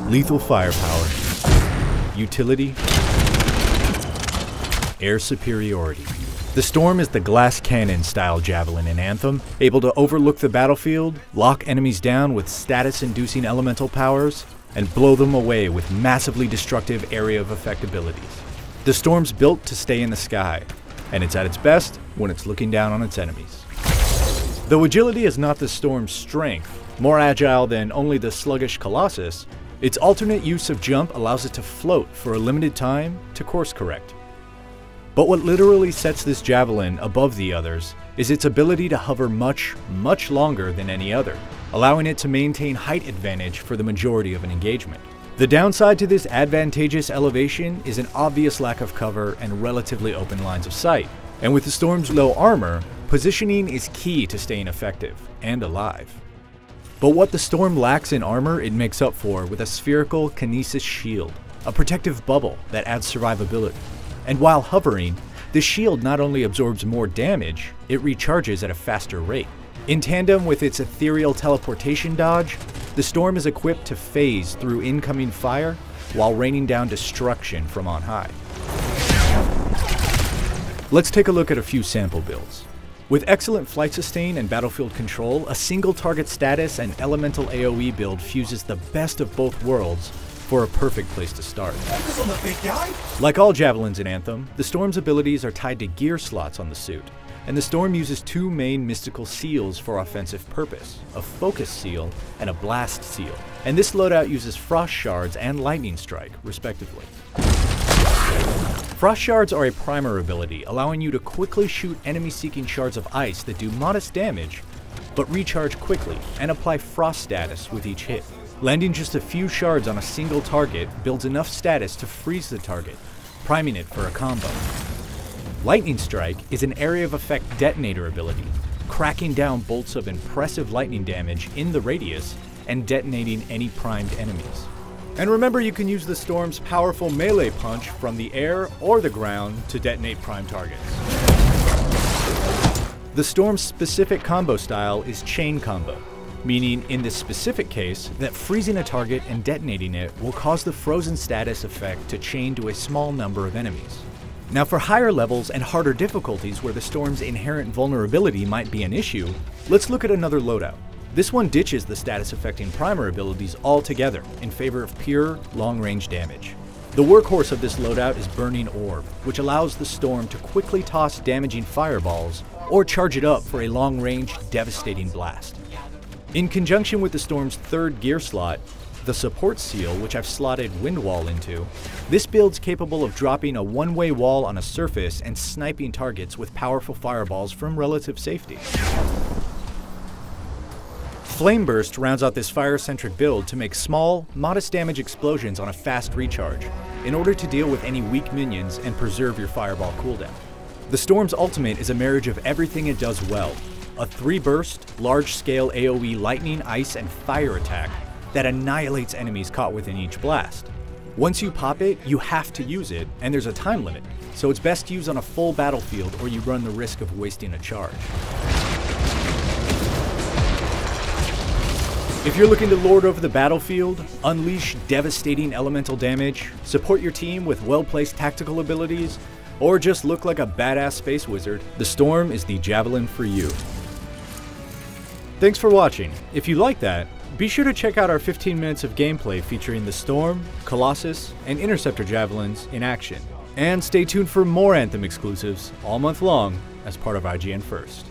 lethal firepower, utility, air superiority. The Storm is the glass cannon style javelin in Anthem, able to overlook the battlefield, lock enemies down with status-inducing elemental powers, and blow them away with massively destructive area of effect abilities. The Storm's built to stay in the sky, and it's at its best when it's looking down on its enemies. Though agility is not the Storm's strength, more agile than only the sluggish Colossus, its alternate use of jump allows it to float for a limited time to course correct. But what literally sets this javelin above the others is its ability to hover much longer than any other, allowing it to maintain height advantage for the majority of an engagement. The downside to this advantageous elevation is an obvious lack of cover and relatively open lines of sight. And with the Storm's low armor, positioning is key to staying effective and alive. But what the Storm lacks in armor, it makes up for with a spherical kinesis shield, a protective bubble that adds survivability. And while hovering, the shield not only absorbs more damage, it recharges at a faster rate. In tandem with its ethereal teleportation dodge, the Storm is equipped to phase through incoming fire while raining down destruction from on high. Let's take a look at a few sample builds. With excellent flight sustain and battlefield control, a single target status and elemental AoE build fuses the best of both worlds for a perfect place to start. Focus on the big guy. Like all javelins in Anthem, the Storm's abilities are tied to gear slots on the suit, and the Storm uses two main mystical seals for offensive purpose, a focus seal and a blast seal, and this loadout uses frost shards and lightning strike, respectively. Frost shards are a primer ability, allowing you to quickly shoot enemy-seeking shards of ice that do modest damage, but recharge quickly and apply frost status with each hit. Landing just a few shards on a single target builds enough status to freeze the target, priming it for a combo. Lightning Strike is an area of effect detonator ability, cracking down bolts of impressive lightning damage in the radius and detonating any primed enemies. And remember, you can use the Storm's powerful melee punch from the air or the ground to detonate prime targets. The Storm's specific combo style is chain combo, meaning in this specific case that freezing a target and detonating it will cause the frozen status effect to chain to a small number of enemies. Now for higher levels and harder difficulties where the Storm's inherent vulnerability might be an issue, let's look at another loadout. This one ditches the status affecting primer abilities altogether in favor of pure long-range damage. The workhorse of this loadout is Burning Orb, which allows the Storm to quickly toss damaging fireballs or charge it up for a long-range devastating blast. In conjunction with the Storm's third gear slot, the Support Seal, which I've slotted Wind Wall into, this build's capable of dropping a one-way wall on a surface and sniping targets with powerful fireballs from relative safety. Flame Burst rounds out this fire-centric build to make small, modest damage explosions on a fast recharge, in order to deal with any weak minions and preserve your fireball cooldown. The Storm's ultimate is a marriage of everything it does well: a 3-burst, large-scale AoE lightning, ice, and fire attack that annihilates enemies caught within each blast. Once you pop it, you have to use it, and there's a time limit, so it's best used on a full battlefield or you run the risk of wasting a charge. If you're looking to lord over the battlefield, unleash devastating elemental damage, support your team with well-placed tactical abilities, or just look like a badass space wizard, the Storm is the javelin for you. Thanks for watching. If you like that, be sure to check out our 15 minutes of gameplay featuring the Storm, Colossus, and Interceptor javelins in action. And stay tuned for more Anthem exclusives all month long as part of IGN First.